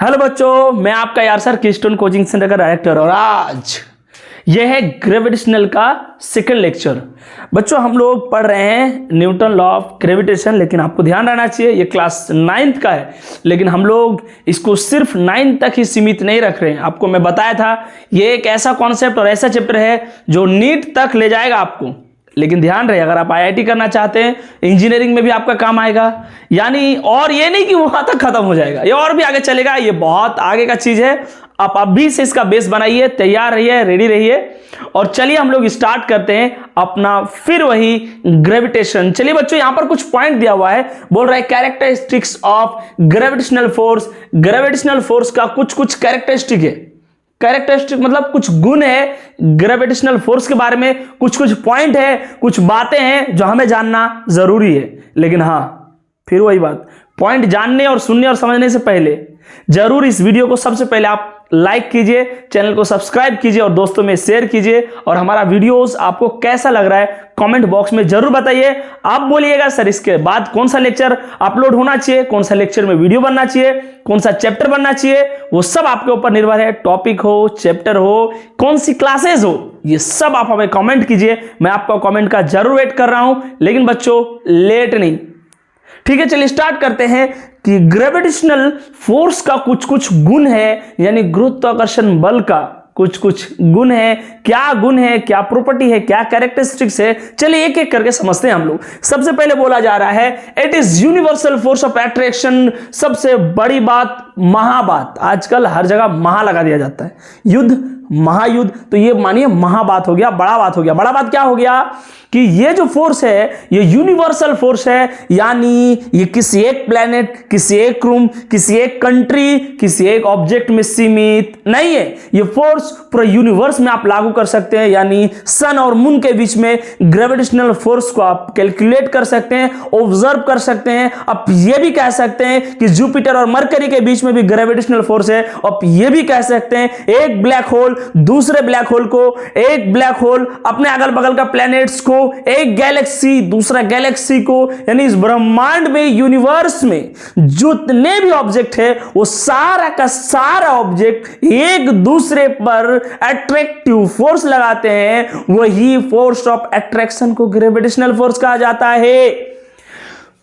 Hello बच्चों, मैं आपका यार सर कीस्टोन कोचिंग सेंटर का डायरेक्टर और आज यह है ग्रेविटेशनल का सेकंड लेक्चर। बच्चों हम लोग पढ़ रहे हैं न्यूटन लॉ ऑफ ग्रेविटेशन, लेकिन आपको ध्यान रहना चाहिए ये क्लास 9th का है, लेकिन हम लोग इसको सिर्फ 9th तक ही सीमित नहीं रख रहे हैं। आपको मैं बताया था ये एक ऐसा कॉन्सेप्ट और ऐसा चैप्टर है जो नीट तक ले जाएगा आपको। लेकिन ध्यान रहे, अगर आप आईआईटी करना चाहते हैं, इंजीनियरिंग में भी आपका काम आएगा। यानी और ये नहीं कि वहां तक खत्म हो जाएगा, ये और भी आगे चलेगा, ये बहुत आगे का चीज है। आप अभी से इसका बेस बनाइए, तैयार रहिए, रेडी रहिए। और चलिए हम लोग स्टार्ट करते हैं अपना फिर वही ग्रेविटेशन। चलिए बच्चों, यहां पर कुछ पॉइंट दिया हुआ है, बोल रहा है characteristics of gravitational force. Gravitational force का कुछ कुछ कैरेक्टरिस्टिक है। कैरेक्टरिस्टिक मतलब कुछ गुण है ग्रेविटेशनल फोर्स के बारे में, कुछ कुछ पॉइंट है, कुछ बातें हैं जो हमें जानना जरूरी है। लेकिन हाँ, फिर वही बात, पॉइंट जानने और सुनने और समझने से पहले जरूर इस वीडियो को सबसे पहले आप लाइक कीजिए, चैनल को सब्सक्राइब कीजिए और दोस्तों में शेयर कीजिए। और हमारा वीडियोस आपको कैसा लग रहा है कमेंट बॉक्स में जरूर बताइए। आप बोलिएगा सर इसके बाद कौन सा लेक्चर अपलोड होना चाहिए, कौन सा लेक्चर में वीडियो बनना चाहिए, कौन सा चैप्टर बनना चाहिए, वो सब आपके ऊपर निर्भर है। टॉपिक हो, चैप्टर हो, कौन सी क्लासेस हो, ये सब आप हमें कमेंट कीजिए। मैं आपका कमेंट का जरूर वेट कर रहा हूं, लेकिन बच्चों लेट नहीं। ठीक है, चलिए स्टार्ट करते हैं कि ग्रेविटेशनल फोर्स का कुछ कुछ गुण है, यानी गुरुत्वाकर्षण बल का कुछ कुछ गुण है। क्या गुण है, क्या प्रॉपर्टी है, क्या कैरेक्टरिस्टिक्स है, चलिए एक एक करके समझते हैं हम लोग। सबसे पहले बोला जा रहा है it is universal force of attraction. सबसे बड़ी बात, महाबात। आजकल हर जगह महा लगा दिया जाता है, युद्ध, महायुद्ध, तो ये मानिए महाबात हो गया, बड़ा बात हो गया। बड़ा बात क्या हो गया कि ये जो फोर्स है ये यूनिवर्सल फोर्स है, यानी ये किसी एक प्लेनेट, किसी एक रूम, किसी एक कंट्री, किसी एक ऑब्जेक्ट में सीमित नहीं है। ये फोर्स पूरा यूनिवर्स में आप लागू कर सकते हैं, यानी सन और मून के बीच में ग्रेविटेशनल फोर्स को आप कैलकुलेट कर सकते हैं, ऑब्जर्व कर सकते हैं। आप ये भी कह सकते हैं कि जुपिटर और मरकरी के बीच में भी ग्रेविटेशनल फोर्स है। आप ये भी कह सकते हैं एक ब्लैक होल दूसरे ब्लैक होल को, एक ब्लैक होल अपने अगल बगल का प्लैनेट्स को, एक गैलेक्सी दूसरा गैलेक्सी को, यानी इस ब्रह्मांड में, यूनिवर्स में जितने भी ऑब्जेक्ट है वो सारा का सारा ऑब्जेक्ट एक दूसरे पर अट्रैक्टिव फोर्स लगाते हैं। वही फोर्स ऑफ अट्रैक्शन को ग्रेविटेशनल फोर्स कहा जाता है।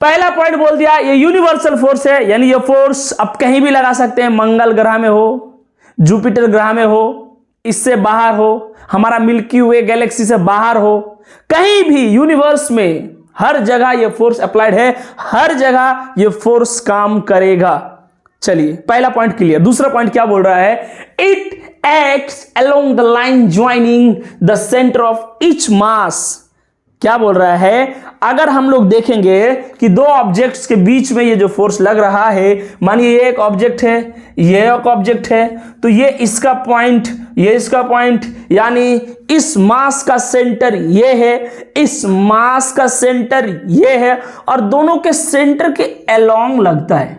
पहला पॉइंट बोल दिया, ये यूनिवर्सल फोर्स है, यानी ये फोर्स आप कहीं भी लगा सकते हैं। मंगल ग्रह में हो, जुपिटर ग्रह में हो, इससे बाहर हो, हमारा मिल्की वे गैलेक्सी से बाहर हो, कहीं भी यूनिवर्स में हर जगह ये फोर्स अप्लाइड है, हर जगह ये फोर्स काम करेगा। चलिए पहला पॉइंट क्लियर। दूसरा पॉइंट क्या बोल रहा है, it acts along the line joining the centre of each mass. क्या बोल रहा है, अगर हम लोग देखेंगे कि दो ऑब्जेक्ट्स के बीच में ये जो फोर्स लग रहा है, मानिए ये एक ऑब्जेक्ट है, ये एक ऑब्जेक्ट है, तो ये इसका पॉइंट, ये इसका पॉइंट, यानी इस मास का सेंटर ये है, इस मास का सेंटर ये है, और दोनों के सेंटर के अलोंग लगता है।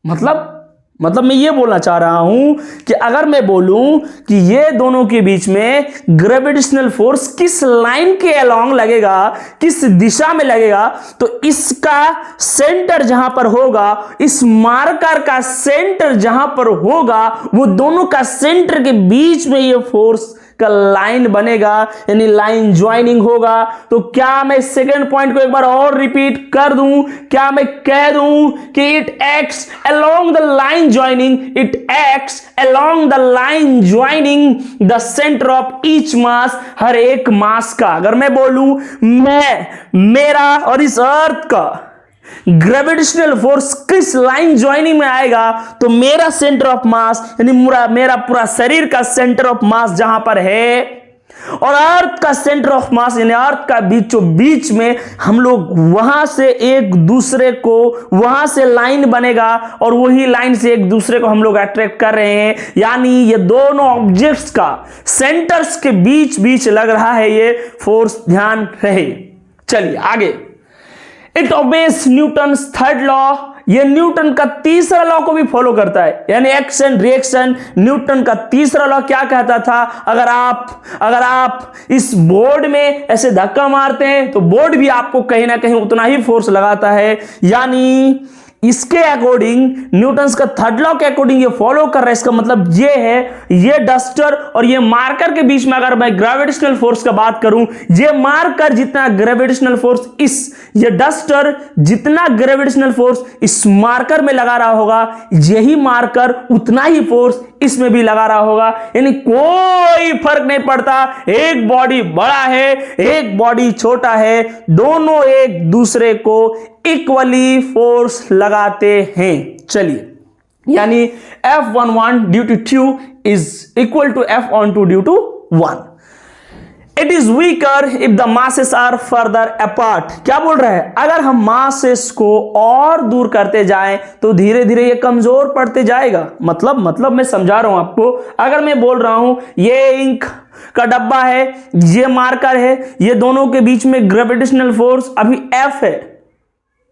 मतलब मैं ये बोलना चाह रहा हूं कि अगर मैं बोलूं कि ये दोनों के बीच में ग्रेविटेशनल फोर्स किस लाइन के अलोंग लगेगा, किस दिशा में लगेगा, तो इसका सेंटर जहां पर होगा, इस मार्कर का सेंटर जहां पर होगा, वो दोनों का सेंटर के बीच में ये फोर्स का लाइन बनेगा, यानी लाइन ज्वाइनिंग होगा। तो क्या मैं सेकंड पॉइंट को एक बार और रिपीट कर दूं, क्या मैं कह दूं कि it acts along the line joining, it acts along the line joining the centre of each mass, हर एक मास का। अगर मैं बोलूं मेरा और इस अर्थ का ग्रेविटेशनल फोर्स किस लाइन ज्वाइनिंग में आएगा, तो मेरा सेंटर ऑफ मास, यानी मेरा पूरा शरीर का सेंटर ऑफ मास जहां पर है, और अर्थ का सेंटर ऑफ मास, यानी अर्थ का बीचों बीच में, हम लोग वहां से एक दूसरे को, वहां से लाइन बनेगा और वही लाइन से एक दूसरे को हम लोग अट्रैक्ट कर रहे हैं। यानी ये दोनों ऑब्जेक्ट्स का सेंटर्स के बीच बीच लग रहा है ये फोर्स, ध्यान रहे। चलिए आगे, it obeys Newton's third law. ये न्यूटन का तीसरा लॉ को भी फॉलो करता है, यानी एक्शन रिएक्शन। न्यूटन का तीसरा लॉ क्या कहता था, अगर आप इस बोर्ड में ऐसे धक्का मारते हैं तो बोर्ड भी आपको कहीं ना कहीं उतना ही फोर्स लगाता है। यानी इसके अकॉर्डिंग, न्यूटन्स का थर्ड लॉ के अकॉर्डिंग ये फॉलो कर रहा है। इसका मतलब ये है, ये डस्टर और ये मार्कर के बीच में अगर मैं ग्रेविटेशनल फोर्स का बात करूं, ये मार्कर जितना ग्रेविटेशनल फोर्स ये डस्टर जितना ग्रेविटेशनल फोर्स इस मार्कर में लगा रहा होगा, यही मार्कर उतना ही फोर्स इसमें भी लगा रहा होगा। यानी कोई फर्क नहीं पड़ता, एक बॉडी बड़ा है, एक बॉडी छोटा है, दोनों एक दूसरे को इक्वली फोर्स लगाते हैं। चलिए, यानी F11 due to 2 is equal to F12 due to 1। It is weaker if the masses are further apart. क्या बोल रहा है? अगर हम मासेस को और दूर करते जाएं तो धीरे धीरे ये कमजोर पड़ते जाएगा। मतलब मैं समझा रहा हूं आपको। अगर मैं बोल रहा हूं ये इंक का डब्बा है, ये मार्कर है, ये दोनों के बीच में ग्रेविटेशनल फोर्स अभी F है।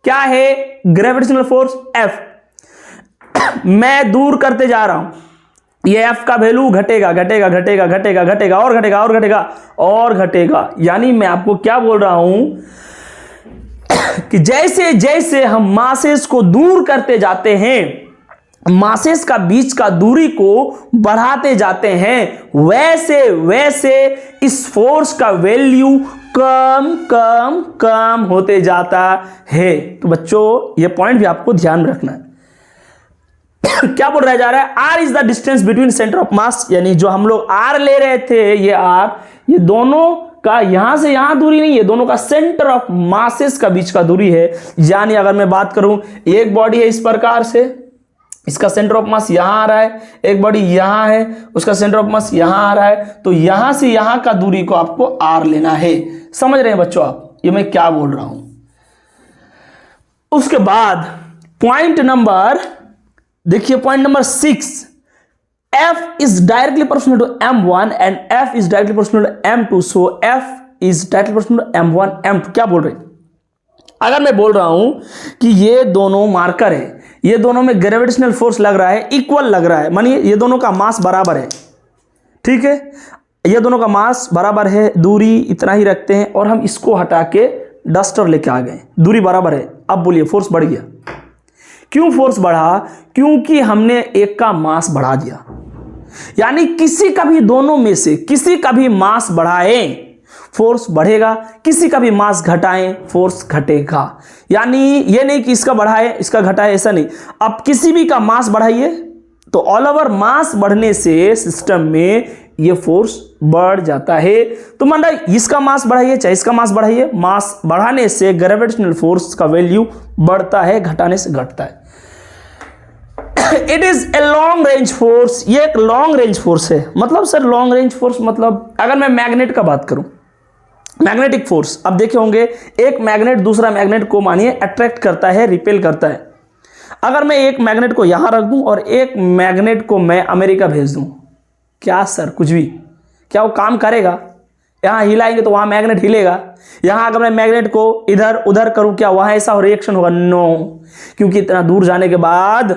क्या है? Gravitational force F। मैं दूर करते जा रहा हूं, ये F का वैल्यू घटेगा घटेगा घटेगा घटेगा घटेगा और घटेगा और घटेगा और घटेगा। यानी मैं आपको क्या बोल रहा हूं कि जैसे जैसे हम मासेस को दूर करते जाते हैं, मासेस का बीच का दूरी को बढ़ाते जाते हैं, वैसे वैसे इस फोर्स का वैल्यू कम कम कम होते जाता है। तो बच्चों, ये पॉइंट भी आपको ध्यान में रखना है। क्या बोल रहा जा रहा है? R is the distance between centre of mass. यानी जो हम लोग R ले रहे थे, ये R, ये दोनों का यहां से यहां दूरी नहीं है, दोनों का सेंटर ऑफ मासेस का बीच का दूरी है। यानी अगर मैं बात करूं, एक बॉडी है इस प्रकार से, इसका सेंटर ऑफ मास यहां आ रहा है, एक बॉडी यहां है, उसका सेंटर ऑफ मास यहां आ रहा है, तो यहां से यहां का दूरी को आपको R लेना है। समझ रहे हैं बच्चों आप ये मैं क्या बोल रहा हूं? उसके बाद पॉइंट नंबर, देखिए point number 6, F is directly proportional to M1 and F is directly proportional to M2, so F is directly proportional to M1 M2। क्या बोल रहे हैं? अगर मैं बोल रहा हूं कि ये दोनों मार्कर है, ये दोनों में ग्रेविटेशनल फोर्स लग रहा है, इक्वल लग रहा है, मानिए ये दोनों का मास बराबर है, ठीक है, ये दोनों का मास बराबर है, दूरी इतना ही रखते हैं और हम इसको हटा के डस्टर लेके आ गए, दूरी बराबर है। अब बोलिए फोर्स बढ़ गया। क्यों फोर्स बढ़ा? क्योंकि हमने एक का मास बढ़ा दिया। यानी किसी का भी, दोनों में से किसी का भी मास बढ़ाएं फोर्स बढ़ेगा, किसी का भी मास घटाएं फोर्स घटेगा। यानी ये नहीं कि इसका बढ़ाए इसका घटाए, ऐसा नहीं। अब किसी भी का मास बढ़ाइए तो ऑल ओवर मास बढ़ने से सिस्टम में ये फोर्स बढ़ जाता है। तो मान रहा इसका मास बढ़ाइए चाहे इसका मास बढ़ाइए, मास बढ़ाने से ग्रेविटेशनल फोर्स का वैल्यू बढ़ता है, घटाने से घटता है। It is a long range force. ये एक लॉन्ग रेंज फोर्स है। मतलब सर लॉन्ग रेंज फोर्स मतलब, अगर मैं मैग्नेट का बात करूं, मैग्नेटिक फोर्स, अब देखे होंगे एक मैग्नेट दूसरा मैग्नेट को मानिए अट्रैक्ट करता है, रिपेल करता है। अगर मैं एक मैग्नेट को यहां रख दूं और एक मैग्नेट को मैं अमेरिका भेज दूं, क्या सर कुछ भी, क्या वो काम करेगा? यहां हिलाएंगे तो वहां मैग्नेट हिलेगा। यहां अगर मैं मैग्नेट को इधर उधर करूं, क्या वहां ऐसा रिएक्शन होगा? नो, क्योंकि इतना दूर जाने के बाद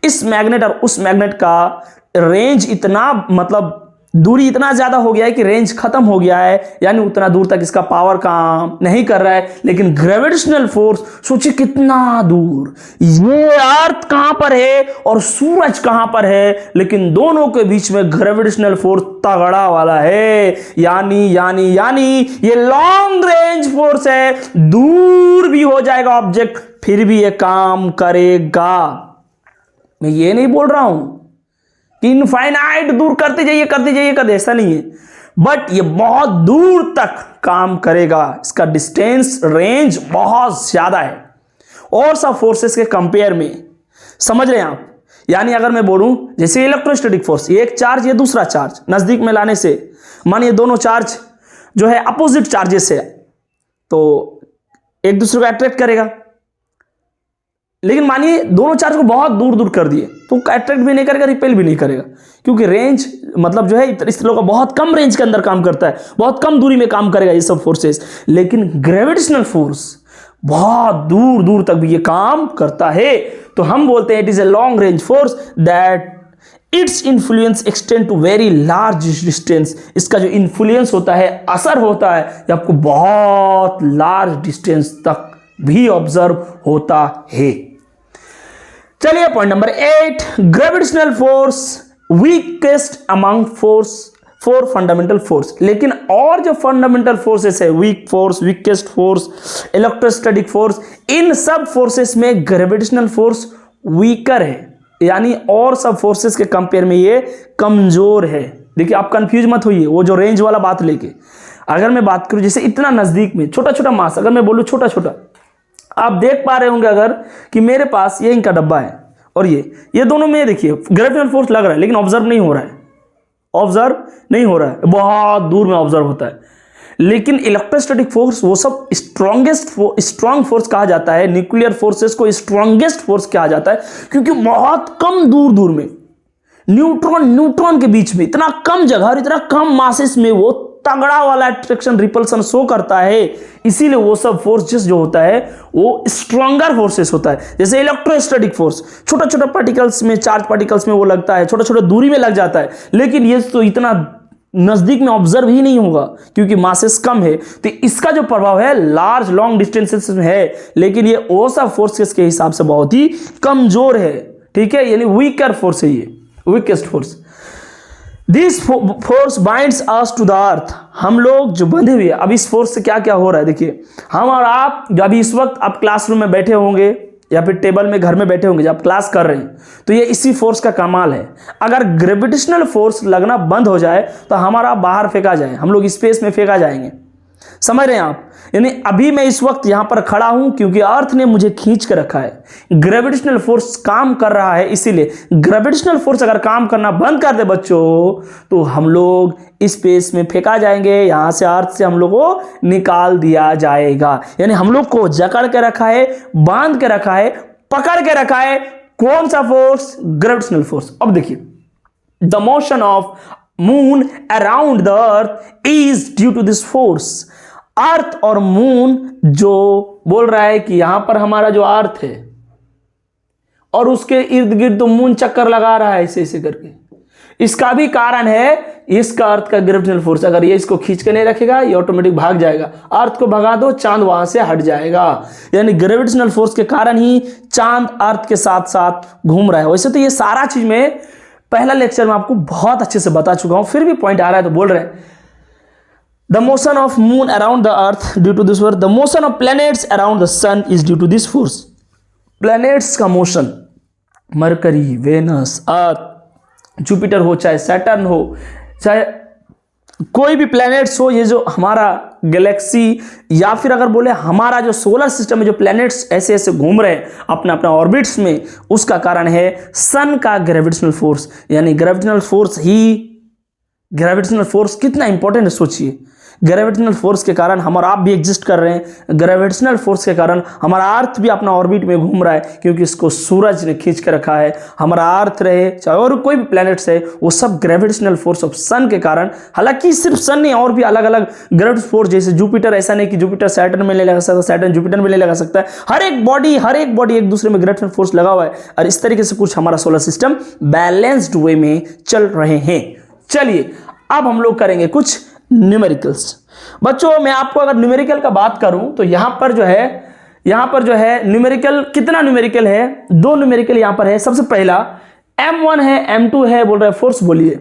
इस मैग्नेट और उस मैग्नेट का रेंज इतना, मतलब दूरी इतना ज्यादा हो गया है कि रेंज खत्म हो गया है, यानी उतना दूर तक इसका पावर काम नहीं कर रहा है। लेकिन ग्रेविटेशनल फोर्स, सोचिए कितना दूर, ये अर्थ कहां पर है और सूरज कहां पर है, लेकिन दोनों के बीच में ग्रेविटेशनल फोर्स तगड़ा वाला है। यानी यानी यानी ये लॉन्ग रेंज फोर्स है। दूर भी हो जाएगा ऑब्जेक्ट फिर भी ये काम करेगा। मैं ये नहीं बोल रहा हूं कि इनफाइनाइट दूर करते जाइए करते जाइए करते, ऐसा नहीं है, बट ये बहुत दूर तक काम करेगा। इसका डिस्टेंस रेंज बहुत ज्यादा है और सब फोर्सेस के कंपेयर में। समझ रहे हैं आप? यानी अगर मैं बोलूं जैसे इलेक्ट्रोस्टैटिक फोर्स, ये एक चार्ज ये दूसरा चार्ज नजदीक में लाने से, मानिए दोनों चार्ज जो है अपोजिट चार्जेस है तो एक दूसरे को अट्रैक्ट करेगा। लेकिन मानिए दोनों चार्ज को बहुत दूर दूर कर दिए तो अट्रैक्ट भी नहीं करेगा, रिपेल भी नहीं करेगा, क्योंकि रेंज मतलब जो है इस तरह का बहुत कम रेंज के अंदर काम करता है, बहुत कम दूरी में काम करेगा ये सब फोर्सेस। लेकिन ग्रेविटेशनल फोर्स बहुत दूर दूर तक भी ये काम करता है। तो हम बोलते हैं it is a long range force that its influence extend to very large distance. इसका जो इन्फ्लुएंस होता है, असर होता है, ये आपको बहुत लार्ज डिस्टेंस तक भी ऑब्जर्व होता है। चलिए point number 8, gravitational force weakest among four fundamental force. लेकिन और जो फंडामेंटल फोर्सेस है, weak force, weakest force, electrostatic force, इन सब फोर्सेस में ग्रेविटेशनल फोर्स वीकर है, यानी और सब फोर्सेस के कंपेयर में ये कमजोर है। देखिए आप कंफ्यूज मत होइए वो जो रेंज वाला बात लेके। अगर मैं बात करूं जैसे इतना नजदीक में छोटा छोटा मास, अगर मैं बोलूं छोटा छोटा, आप देख पा रहे होंगे अगर कि मेरे पास ये इनका डब्बा है और ये दोनों में देखिए ग्रेविटेशनल फोर्स लग रहा है लेकिन ऑब्जर्व नहीं हो रहा है, ऑब्जर्व नहीं हो रहा है, बहुत दूर में ऑब्जर्व होता है। लेकिन इलेक्ट्रोस्टैटिक फोर्स वो सब स्ट्रांग फोर्स कहा जाता है, न्यूक्लियर फोर्सेस को स्ट्रांगेस्ट फोर्स कहा जाता है, क्योंकि बहुत कम दूर में न्यूट्रॉन के बीच में इतना कम जगह और इतना कम मासेस में वो तगड़ा वाला अट्रैक्शन रिपल्सन शो करता है। इसीलिए वो सब फोर्सेस जो होता है वो स्ट्रॉन्गर फोर्सेस होता है। जैसे इलेक्ट्रोस्टैटिक फोर्स छोटा छोटा पार्टिकल्स में, चार्ज पार्टिकल्स में वो लगता है, छोटा छोटा दूरी में लग जाता है, लेकिन ये तो इतना नजदीक में ऑब्जर्व ही नहीं होगा क्योंकि मासेस कम है। तो इसका जो प्रभाव है लार्ज लॉन्ग डिस्टेंसेस में है, लेकिन ये वो सब फोर्सेस के हिसाब से बहुत ही कमजोर है। ठीक है, यानी वीकर फोर्स है, ये weakest force. This force binds us to the earth. हम लोग जो बंधे हुए, अब इस फोर्स से क्या क्या हो रहा है देखिए, हम और आप जब अभी इस वक्त आप क्लासरूम में बैठे होंगे या फिर टेबल में घर में बैठे होंगे जब आप क्लास कर रहे हैं, तो ये इसी फोर्स का कमाल है। अगर ग्रेविटेशनल फोर्स लगना बंद हो जाए तो हमारा बाहर फेंका जाए, हम लोग स्पेस में फेंका जाएंगे। समझ रहे हैं आप? यानी अभी मैं इस वक्त यहां पर खड़ा हूं क्योंकि अर्थ ने मुझे खींच कर रखा है, ग्रेविटेशनल फोर्स काम कर रहा है। इसीलिए ग्रेविटेशनल फोर्स अगर काम करना बंद कर दे बच्चों, तो हम लोग स्पेस में फेंका जाएंगे, यहां से अर्थ से हम लोग को निकाल दिया जाएगा। यानी हम लोग को जकड़ के रखा है, बांध के रखा है, पकड़ के रखा है। कौन सा फोर्स? Gravitational force. अब देखिए, the motion of moon around the earth is due to this force. Earth और मून जो बोल रहा है कि यहां पर हमारा जो अर्थ है और उसके इर्द गिर्द तो मून चक्कर लगा रहा है ऐसे ऐसे करके, इसका भी कारण है इसका अर्थ का ग्रेविटेशनल फोर्स। अगर ये इसको खींच के नहीं रखेगा ये ऑटोमेटिक भाग जाएगा। अर्थ को भगा दो, चांद वहां से हट जाएगा। यानी ग्रेविटेशनल फोर्स के कारण ही चांद अर्थ के साथ साथ घूम रहा है। वैसे तो ये सारा चीज में पहला लेक्चर में आपको बहुत अच्छे से बता चुका हूं, फिर भी पॉइंट आ रहा है तो बोल रहे हैं। The motion of moon around the earth due to this force, the motion of planets around the sun is due to this force. Planets का motion, Mercury, Venus, earth, Jupiter हो चाहे सैटर्न हो चाहे कोई भी प्लैनेट्स हो, ये जो हमारा गैलेक्सी या फिर अगर बोले हमारा जो सोलर सिस्टम में जो प्लैनेट्स ऐसे ऐसे घूम रहे हैं अपना अपना ऑर्बिट्स में, उसका कारण है सन का ग्रेविटेशनल फोर्स। यानी ग्रेविटेशनल फोर्स कितना इंपॉर्टेंट है सोचिए। ग्रेविटेशनल फोर्स के कारण हम और आप भी एग्जिस्ट कर रहे हैं। ग्रेविटेशनल फोर्स के कारण हमारा अर्थ भी अपना ऑर्बिट में घूम रहा है क्योंकि इसको सूरज ने खींच के रखा है। हमारा अर्थ रहे चाहे और कोई भी प्लैनेट्स है, वो सब ग्रेविटेशनल फोर्स ऑफ सन के कारण। हालांकि सिर्फ सन नहीं, और भी अलग अलग ग्रेविटेशनल फोर्स, जैसे जुपिटर, ऐसा नहीं कि जुपिटर सैटर्न में नहीं लगा सकता, सैटर्न जुपिटर में नहीं लगा सकता है। हर एक बॉडी एक दूसरे में ग्रेविटेशनल फोर्स लगा हुआ है और इस तरीके से कुछ हमारा सोलर सिस्टम बैलेंस्ड वे में चल रहे हैं। चलिए अब हम लोग करेंगे कुछ न्यूमेरिकल्स। बच्चों मैं आपको अगर न्यूमेरिकल का बात करूं तो यहां पर जो है न्यूमेरिकल, कितना न्यूमेरिकल है? 2 न्यूमेरिकल यहां पर है। सबसे पहला m1 है, m2 है, बोल रहे हैं फोर्स बोलिए।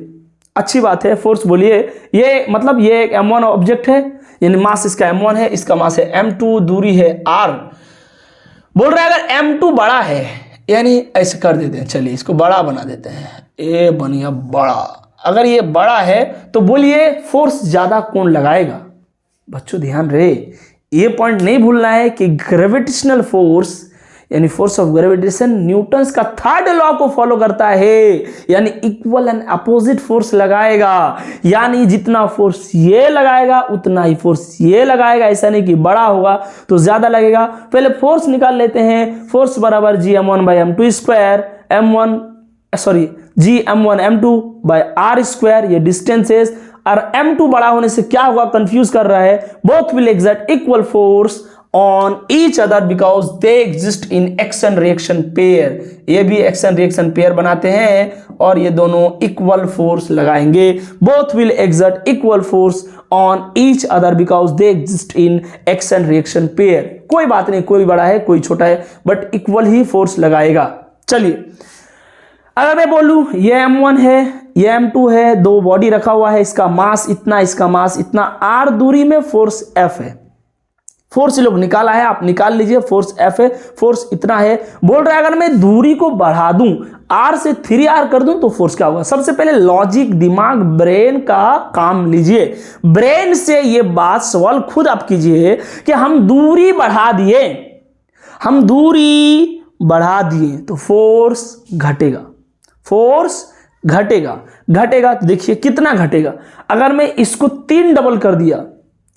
अच्छी बात है, फोर्स बोलिए। ये मतलब ये एक m1 ऑब्जेक्ट है, यानी मास इसका m1 है, इसका मास है m2, दूरी है r। बोल रहे हैं अगर m2 बड़ा है, यानी ऐसे कर देते हैं, चलिए इसको बड़ा बना देते हैं, ए बन गया बड़ा। अगर ये बड़ा है तो बोलिए फोर्स ज्यादा कौन लगाएगा? बच्चों ध्यान रहे, ये पॉइंट नहीं भूलना है कि ग्रेविटेशनल फोर्स यानी फोर्स ऑफ ग्रेविटेशन न्यूटन्स का 3rd लॉ को फॉलो करता है, यानी इक्वल एंड अपोजिट फोर्स लगाएगा। यानी जितना फोर्स ये लगाएगा उतना ही फोर्स ये लगाएगा। ऐसा नहीं कि बड़ा होगा तो ज्यादा लगेगा। पहले फोर्स निकाल लेते हैं। फोर्स बराबर Gm1/m2 square, Gm1m2 by r square, ये डिस्टेंसेस। और m2 बड़ा होने से क्या होगा, कंफ्यूज कर रहा है। Both will exert equal force on each other because they exist in action reaction pair. ये भी एक्शन रिएक्शन पेयर बनाते हैं और ये दोनों इक्वल फोर्स लगाएंगे। Both will exert equal force on each other because they exist in action reaction pair. कोई बात नहीं, कोई बड़ा है कोई छोटा है, बट इक्वल ही फोर्स लगाएगा। चलिए अगर मैं बोलूं ये m1 है, ये m2 है, दो बॉडी रखा हुआ है, इसका मास इतना, इसका मास इतना, r दूरी में फोर्स F है। फोर्स लोग निकाला है, आप निकाल लीजिए, फोर्स F है, फोर्स इतना है। बोल रहा है अगर मैं दूरी को बढ़ा दूं, R से 3R कर दूं तो फोर्स क्या होगा। सबसे पहले लॉजिक, दिमाग, ब्रेन का काम लीजिए। ब्रेन से ये बात सवाल खुद आप कीजिए कि हम दूरी बढ़ा दिए, हम दूरी बढ़ा दिए तो फोर्स घटेगा, फोर्स घटेगा। घटेगा तो देखिए कितना घटेगा। अगर मैं इसको 3 डबल कर दिया,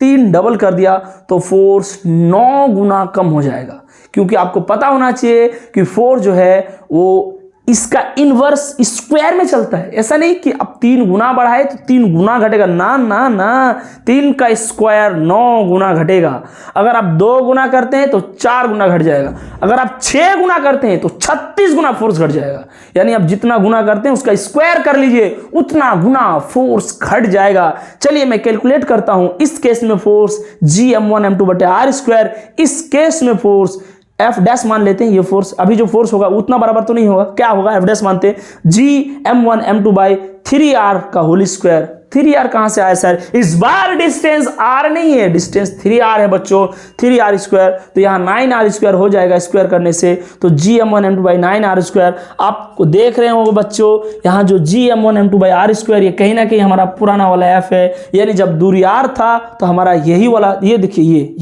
3 डबल कर दिया तो फोर्स 9 गुना कम हो जाएगा। क्योंकि आपको पता होना चाहिए कि फोर्स जो है वो इसका इनवर्स स्क्वायर में चलता है। ऐसा नहीं कि अब 3 गुना बढ़ाए तो 3 गुना घटेगा, ना ना ना, 3 का स्क्वायर 9 गुना घटेगा। अगर आप 2 गुना करते हैं तो 4 गुना घट जाएगा। अगर आप 6 गुना करते हैं तो 36 गुना फोर्स घट जाएगा। यानी आप जितना गुना करते हैं उसका स्क्वायर कर लीजिए, उतना गुना फोर्स घट जाएगा। चलिए मैं कैलकुलेट करता हूं। इस केस में फोर्स Gm1m2/r², इस केस में फोर्स F डैश मान लेते हैं। ये फोर्स अभी जो फोर्स होगा उतना बराबर तो नहीं होगा, क्या होगा F डैश मानते हैं Gm1m2/3R का होल स्क्वायर। 3R कहां से आया सर? इस बार डिस्टेंस R नहीं है, डिस्टेंस 3R है बच्चों, 3R²। तो यहाँ 9R² हो जाएगा स्क्वायर करने से, तो Gm1m2/9R²। आपको देख रहे होंगे बच्चों यहाँ जो Gm1m2/r², ये कहीं ना कहीं हमारा पुराना वाला F है। यानी जब दूरी R था तो हमारा यही वाला, ये देखिए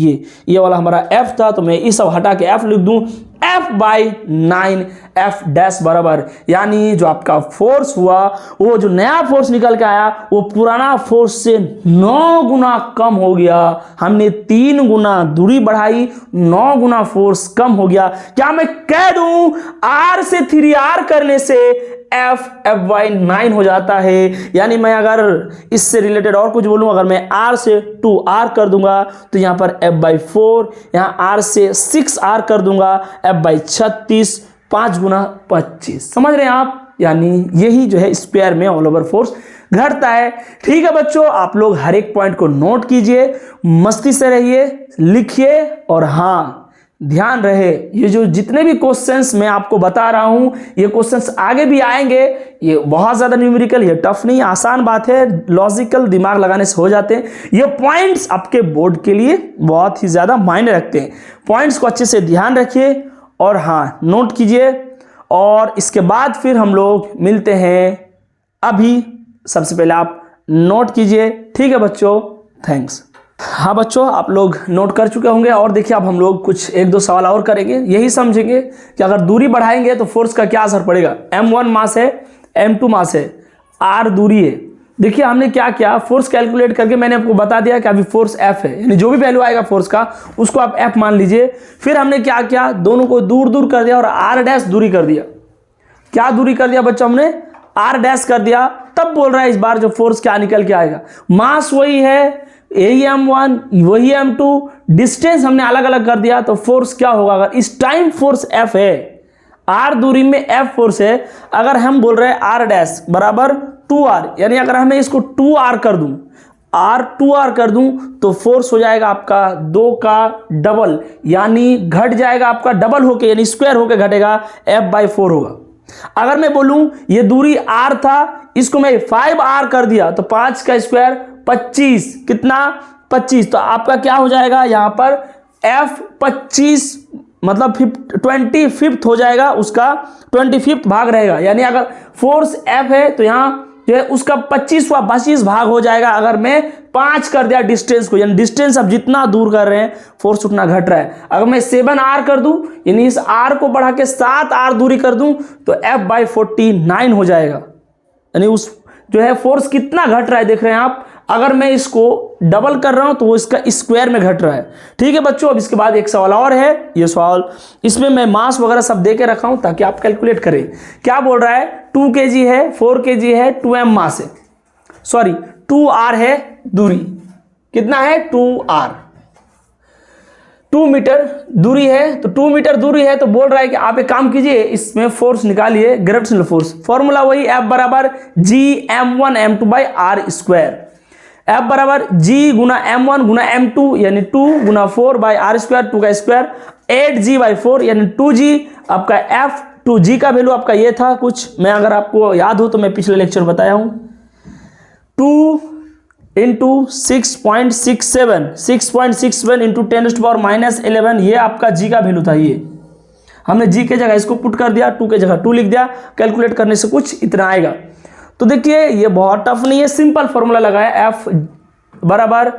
ये वाला हमारा F था, तो मैं ये सब हटा के F लिख दूं, F/9 F डैश बराबर, यानी जो आपका फोर्स हुआ वो जो नया फोर्स निकल के आया वो पुराना फोर्स से 9 गुना कम हो गया। हमने 3 गुना दूरी बढ़ाई, 9 गुना फोर्स कम हो गया। क्या मैं कह दूं R से 3R करने से F/9 हो जाता है। यानी मैं अगर इससे रिलेटेड और कुछ बोलूं, अगर मैं R से 2R कर दूंगा तो यहां पर F/4, यहां R से 6R कर दूंगा F/36, 5 गुना 25। समझ रहे हैं आप? यानी यही जो है स्क्वायर में ऑल ओवर फोर्स घटता है। ठीक है बच्चों, आप लोग हर एक पॉइंट को नोट कीजिए, मस्ती से रहिए, लिखिए, और हाँ ध्यान रहे ये जो जितने भी क्वेश्चंस मैं आपको बता रहा हूं, ये क्वेश्चंस आगे भी आएंगे। ये बहुत ज्यादा न्यूमेरिकल, ये टफ नहीं, आसान बात है, लॉजिकल दिमाग लगाने से हो जाते हैं। ये पॉइंट्स आपके बोर्ड के लिए बहुत ही ज्यादा मायने रखते हैं। पॉइंट्स को अच्छे से ध्यान रखिए और हाँ नोट कीजिए, और इसके बाद फिर हम लोग मिलते हैं। अभी सबसे पहले आप नोट कीजिए, ठीक है बच्चों? थैंक्स। हाँ बच्चों, आप लोग नोट कर चुके होंगे, और देखिए अब हम लोग कुछ 1-2 सवाल और करेंगे। यही समझेंगे कि अगर दूरी बढ़ाएंगे तो फोर्स का क्या असर पड़ेगा। M1 मास है, M2 मास है, R दूरी है। देखिए हमने क्या किया, फोर्स कैलकुलेट करके मैंने आपको बता दिया कि अभी फोर्स F है, यानी जो भी वैल्यू आएगा फोर्स का उसको आप F मान लीजिए। फिर हमने क्या किया, दोनों को दूर दूर कर दिया और R डैश दूरी कर दिया। क्या दूरी कर दिया बच्चों? हमने R डैश कर दिया। तब बोल रहा है इस बार जो फोर्स क्या निकल के आएगा, मास वही है, यही M1 वही M2, डिस्टेंस हमने अलग अलग कर दिया, तो फोर्स क्या होगा? अगर इस टाइम फोर्स F है, R दूरी में F फोर्स है, अगर हम बोल रहे हैं R डैश बराबर 2R, यानी अगर हमें इसको 2R कर दूं, R2R कर दूं, तो फोर्स हो जाएगा आपका 2 का डबल, यानी घट जाएगा आपका डबल होके, यानी स्क्वायर होके घटेगा, F/4 होगा। अगर मैं बोलूं ये दूरी R था, इसको मैं 5R कर दिया तो 5 का स्क्वायर 25, कितना? 25। तो आपका क्या हो जाएगा यहाँ पर F25 मतलब 25th हो जाएगा, उसका 25th भाग रहेगा। यानी अगर फोर्स F है तो यहाँ जो है उसका 25 भाग हो जाएगा। अगर मैं 5 कर दिया डिस्टेंस को, यानी डिस्टेंस अब जितना दूर कर रहे हैं फोर्स उतना घट रहा है। अगर मैं 7R कर दूं, यानी इस R को बढ़ा के 7R दूरी कर दूं, तो F/49 हो जाएगा। यानी उस जो है फोर्स कितना घट रहा है देख रहे हैं आप। अगर मैं इसको डबल कर रहा हूं तो वो इसका स्क्वायर में घट रहा है। ठीक है बच्चों, अब इसके बाद एक सवाल और है। ये सवाल इसमें मैं मास वगैरह सब दे के रखा हूं ताकि आप कैलकुलेट करें। क्या बोल रहा है? 2 kg है, 4 kg है, 2m मास है, सॉरी 2R है दूरी। कितना है? 2R। 2 मीटर दूरी है, तो 2 मीटर दूरी है, तो बोल रहा है कि आप एक काम कीजिए, इसमें फोर्स निकालिए, ग्रेविटेशनल फोर्स। फॉर्मूला वही F बराबर Gm1m2/r²। F बराबर G गुना M1 गुना M2 यानी 2 गुना 4/r², 2 का स्क्वायर, 8G/4 यानी 2G आपका F टू जी का वैल्यू आपका ये था कुछ, मैं अगर आपको याद हो तो मैं पिछले लेक्चर बताया हूं, 2 इंटू 6.67 इंटू 10⁻11, ये आपका जी का वैल्यू था। ये हमने जी के जगह इसको पुट कर दिया, 2 के जगह 2 लिख दिया, कैलकुलेट करने से कुछ इतना आएगा। तो देखिए ये बहुत टफ नहीं है, सिंपल फॉर्मूला लगाया, एफ बराबर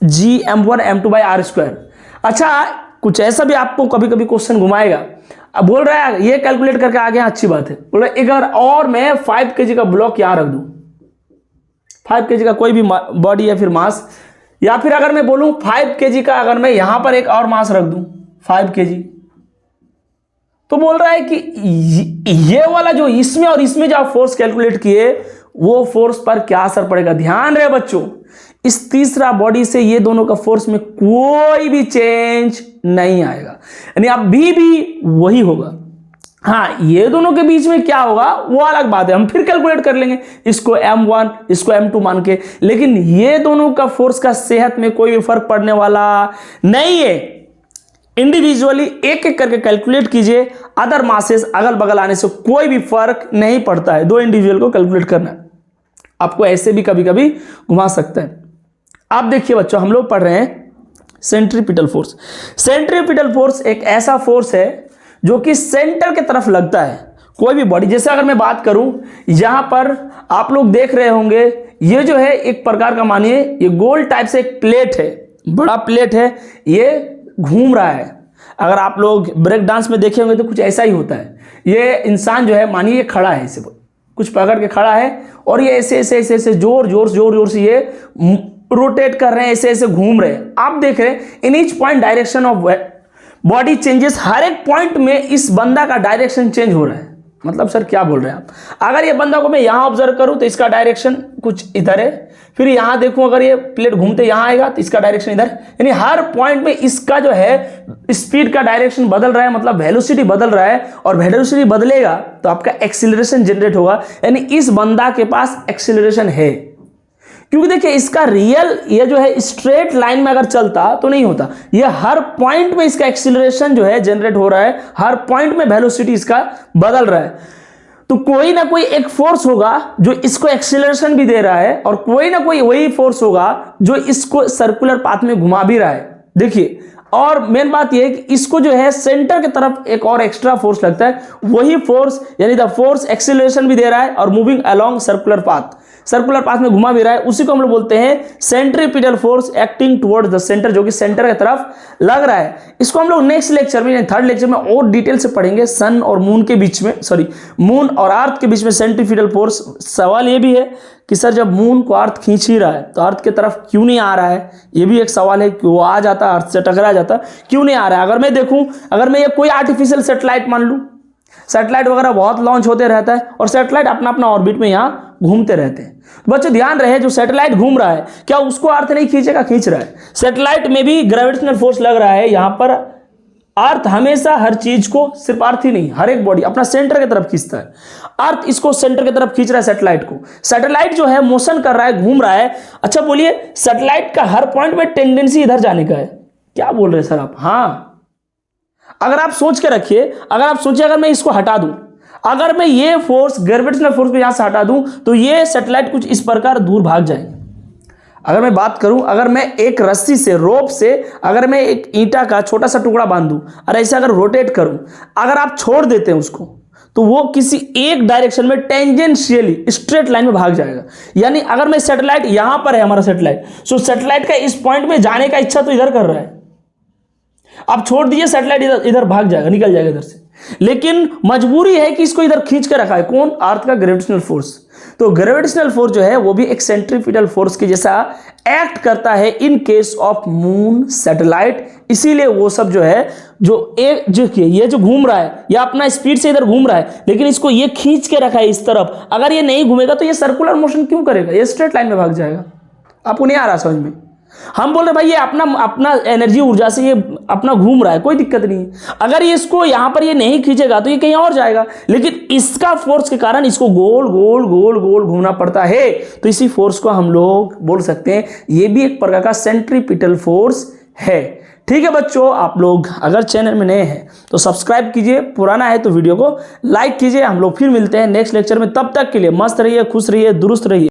जी m1 m2 by are square. अच्छा कुछ ऐसा भी आपको कभी कभी क्वेश्चन घुमाएगा, अब बोल रहा है ये कैलकुलेट करके आ गया, अच्छी बात है, बोल रहा है अगर और मैं 5 kg का ब्लॉक यहां रख दूं, 5 kg का कोई भी बॉडी या फिर मास, या फिर अगर मैं बोलूं 5 kg का अगर मैं यहां पर एक और मास रख दूं 5 kg, तो बोल रहा है कि ये वाला जो इसमें और इसमें जो आप फोर्स कैलकुलेट किए वो फोर्स पर क्या असर पड़ेगा। ध्यान रहे बच्चों, इस तीसरा बॉडी से ये दोनों का फोर्स में कोई भी चेंज नहीं आएगा, यानी अभी भी वही होगा। हाँ ये दोनों के बीच में क्या होगा वो अलग बात है, हम फिर कैलकुलेट कर लेंगे, इसको m1 इसको m2 मान के, लेकिन ये दोनों का फोर्स का सेहत में कोई भी फर्क पड़ने वाला नहीं है। इंडिविजुअली एक एक करके कैलकुलेट कीजिए, अदर मासेस अगल बगल आने से कोई भी फर्क नहीं पड़ता है, दो इंडिविजुअल को कैलकुलेट करना है। आपको ऐसे भी कभी कभी घुमा सकता है। आप देखिए बच्चों, हम लोग पढ़ रहे हैं सेंट्रीपिटल फोर्स। सेंट्रीपिटल फोर्स एक ऐसा फोर्स है जो कि सेंटर की तरफ लगता है कोई भी बॉडी। जैसे अगर मैं बात करूं, यहां पर आप लोग देख रहे होंगे, ये जो है एक प्रकार का मानिए ये गोल टाइप से एक प्लेट है, बड़ा प्लेट है, ये घूम रहा है। अगर आप लोग ब्रेक डांस में देखे होंगे तो कुछ ऐसा ही होता है। ये इंसान जो है मानिए खड़ा है, इसे कुछ पकड़ के खड़ा है और ये ऐसे ऐसे ऐसे ऐसे जोर जोर से ये रोटेट कर रहे हैं, ऐसे ऐसे घूम रहे हैं। आप देख रहे हैं in each point direction of body changes, हर एक पॉइंट में इस बंदा का डायरेक्शन चेंज हो रहा है। मतलब सर क्या बोल रहे हैं आप? अगर ये बंदा को मैं यहां ऑब्जर्व करूं तो इसका डायरेक्शन कुछ इधर है, फिर यहां देखूं अगर ये प्लेट घूमते यहां आएगा तो इसका डायरेक्शन इधर, यानी हर पॉइंट में इसका जो है स्पीड का डायरेक्शन बदल रहा है, मतलब वेलोसिटी बदल रहा है। और वेलोसिटी बदलेगा तो आपका एक्सीलरेशन जनरेट होगा, यानी इस बंदा के पास एक्सीलरेशन है। क्योंकि देखिए इसका रियल ये जो है स्ट्रेट लाइन में अगर चलता तो नहीं होता, ये हर पॉइंट में इसका एक्सीलरेशन जो है जनरेट हो रहा है, हर पॉइंट में वेलोसिटी इसका बदल रहा है। तो कोई ना कोई एक फोर्स होगा जो इसको एक्सीलरेशन भी दे रहा है, और कोई ना कोई वही फोर्स होगा जो इसको सर्कुलर पाथ में घुमा भी रहा है। देखिए, और मेन बात यह है कि इसको जो है सेंटर की तरफ एक और एक्स्ट्रा फोर्स लगता है, वही फोर्स यानी द फोर्स एक्सीलरेशन भी दे रहा है और मूविंग अलोंग सर्कुलर पाथ में घुमा भी रहा है। उसी को हम लोग बोलते हैं centripetal force acting towards the centre, जो कि सेंटर की तरफ लग रहा है। इसको हम लोग नेक्स्ट लेक्चर में, थर्ड लेक्चर में और डिटेल से पढ़ेंगे। सन और मून के बीच में, मून और अर्थ के बीच में सेंट्रीपिटल फोर्स। सवाल ये भी है कि सर जब मून को अर्थ खींच ही रहा है तो अर्थ की तरफ क्यों नहीं आ रहा है? ये भी एक सवाल है कि वो आ जाता, अर्थ से टकरा जाता, क्यों नहीं आ रहा है? अगर मैं देखूं, अगर मैं ये कोई आर्टिफिशियल सैटेलाइट मान लूं, सैटेलाइट वगैरह बहुत लॉन्च होते रहता है और सैटेलाइट अपना अपना ऑर्बिट में यहाँ घूमते रहते हैं। बच्चों ध्यान रहे, जो सैटेलाइट घूम रहा है क्या उसको अर्थ नहीं खींचेगा? खींच रहा है। सैटेलाइट में भी ग्रेविटेशनल फोर्स लग रहा है यहाँ पर। अर्थ हमेशा हर चीज को, सिर्फ अर्थ ही नहीं, हर एक बॉडी अपना सेंटर की तरफ खींचता है। अर्थ इसको सेंटर की तरफ खींच रहा है सैटेलाइट को। सैटेलाइट जो है मोशन कर रहा है, घूम रहा है। अच्छा बोलिए, सैटेलाइट का हर पॉइंट में टेंडेंसी इधर जाने का है। क्या बोल रहे हैं सर आप? हाँ, अगर आप सोच के रखिए, अगर आप सोचिए अगर मैं इसको हटा दूं, अगर मैं ये फोर्स ग्रेविटेशनल फोर्स को यहां से हटा दूं तो ये सैटेलाइट कुछ इस प्रकार दूर भाग जाएंगे। अगर मैं बात करूं, अगर मैं एक रस्सी से, रोप से अगर मैं एक ईंटा का छोटा सा टुकड़ा बांध दूं और ऐसे अगर रोटेट करूं, अगर आप छोड़ देते हैं उसको तो वो किसी एक डायरेक्शन में टेंजेंशियली स्ट्रेट लाइन में भाग जाएगा। यानी अगर मैं सैटेलाइट यहां पर है, हमारा सैटेलाइट, सो सैटेलाइट का इस पॉइंट में जाने का इच्छा तो इधर कर रहा है, आप छोड़ दीजिए सैटेलाइट इधर भाग जाएगा, निकल जाएगा इधर से। लेकिन मजबूरी है कि इसको इधर खींच के रखा है कौन? अर्थ का ग्रेविटेशनल फोर्स। तो ग्रेविटेशनल फोर्स जो है वो भी एक सेंट्रीपिटल फोर्स के जैसा एक्ट करता है in case of moon satellite. इसीलिए वो सब जो है, जो ये जो घूम रहा है, या अपना स्पीड से इधर घूम रहा है, लेकिन इसको ये खींच के रखा है इस तरफ। अगर ये नहीं घूमेगा तो ये सर्कुलर मोशन क्यों करेगा? ये स्ट्रेट लाइन में भाग जाएगा। आपको नहीं आ रहा समझ में? हम बोल रहे भाई ये अपना एनर्जी ऊर्जा से ये अपना घूम रहा है, कोई दिक्कत नहीं है। अगर ये इसको यहां पर ये नहीं खींचेगा तो ये कहीं और जाएगा, लेकिन इसका फोर्स के कारण इसको गोल गोल गोल गोल घूमना पड़ता है। तो इसी फोर्स को हम लोग बोल सकते हैं ये भी एक प्रकार का सेंट्रीपिटल फोर्स है। ठीक है बच्चों, आप लोग अगर चैनल में नए हैं तो सब्सक्राइब कीजिए, पुराना है तो वीडियो को लाइक कीजिए। हम लोग फिर मिलते हैं नेक्स्ट लेक्चर में, तब तक के लिए मस्त रहिए, खुश रहिए, दुरुस्त रहिए।